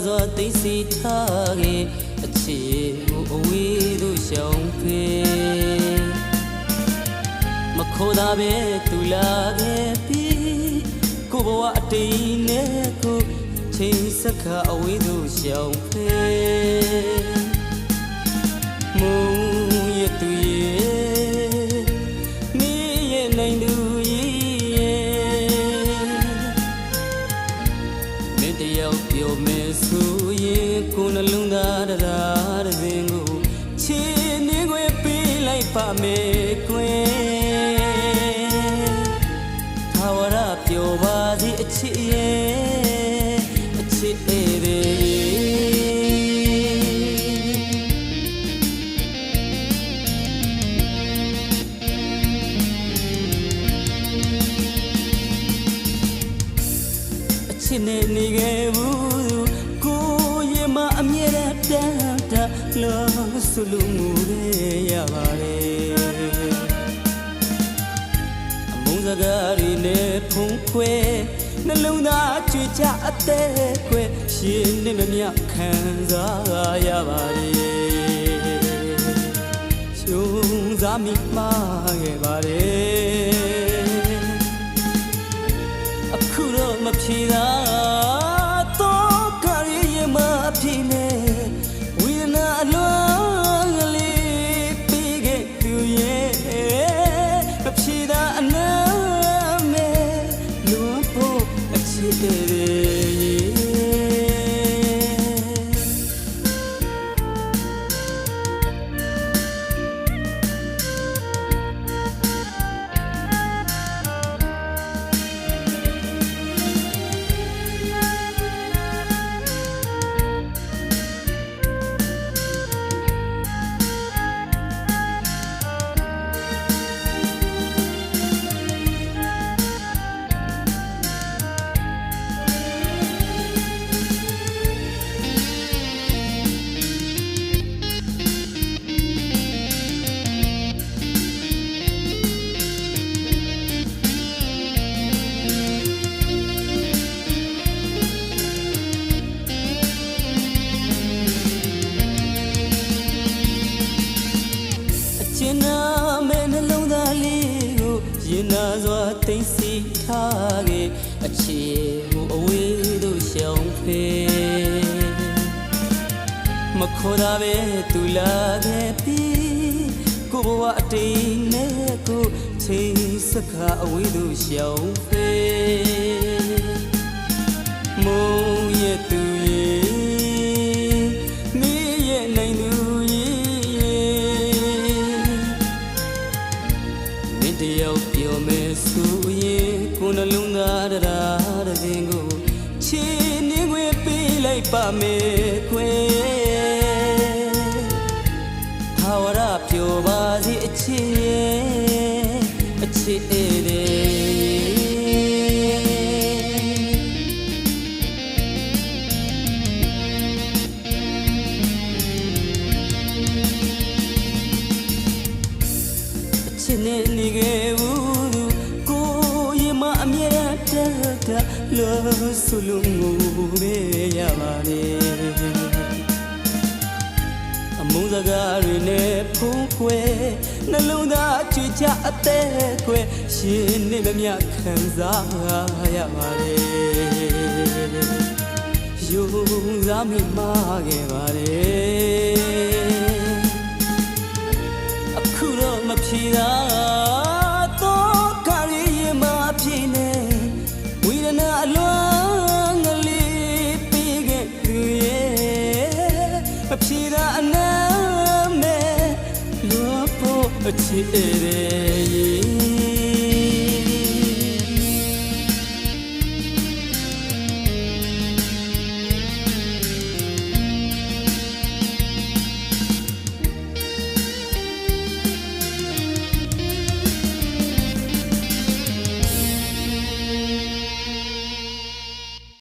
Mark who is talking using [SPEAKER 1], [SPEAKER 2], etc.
[SPEAKER 1] စွာသိစီထားခဲ့အခြေကိုအဝေးသို့ရှောင်ဖေမခိုးတာပဲသူလာခဲ့ပြီးကိုဘဝအတိတ်နဲ့ကိုချိန်စခါအဝေးသို့ရှောင်ဖေမုံရသူရဲ့မင်းရဲ့နိုင်သူပြောမယ်ဆိုရင်ကိုယ်နှလုံးသားတရားတစ်စင်ကိုချီနေခွေပေးလိုက်ပါမယ်ကွယ်ထာဝရပြောပါစီအချစ်ရဲ့အချစ်အေးအချစ်နဲ့နေခဲ့ဘူးအမြဲတမ်းတာလို့ဆိုလို့ငိုရပါတယ်အမုန်းစကားတွေနဲ့ဖုံးခွဲနှလုံးသားကြွေချအသေးခွဲရှင်နေမမြခံစားရပါတယ်ရှုံးစားမိမှားခဲ့ပါတယ်အခုတော့မဖြေတာဝိဒနာအလွန်ကလေးပြီးခဲ့သူရဲ့မဖြေတာအနာမဲ့လွန်ဖို့အချစ်တွေရင်နာစွာသိစီထားခဲ့အခြေကိုအဝေးသို့ရှောင်ဖေမခေါ်တာပဲသူလာခဲ့ပြီးကိုဘဝအတိတ်နဲ့ကိုချိန်စခါအဝေးသို့ရှောင်ဖေမုံရဲ့သူရဲ့မင်းရဲ့နိုင်သူတယောက်ပြောမယ်ဆိုရင်ကိုယ်နှလုံးသားတရားတစ်စင်ကိုချီနေခွေပေးလိုက်ပါမယ်ခွေထာဝရပြောပါစီအချစ်ရဲ့အချစ်အေးအချစ်နဲ့နေခဲ့ဘူးကိုရင်မအမြဲတမ်းလို့ဆိုလို့ငိုရပါတယ်အမုန်းစကားတွေနဲ့ဖုံးခွဲနှလုံးသားကြွေချအသေးခွဲရှင်နေမမြခံစားရပါတယ်ယုံစားမိမှားခဲ့ပါတယ်အခုတော့မဖြေတာတော့ကာရီမဖြေနဲ့ဝိဒနာအလွန်ကလေးပြီးခဲ့သူရဲ့မဖြေတာအနာမဲ့လို့ဖို့အချစ်တွေ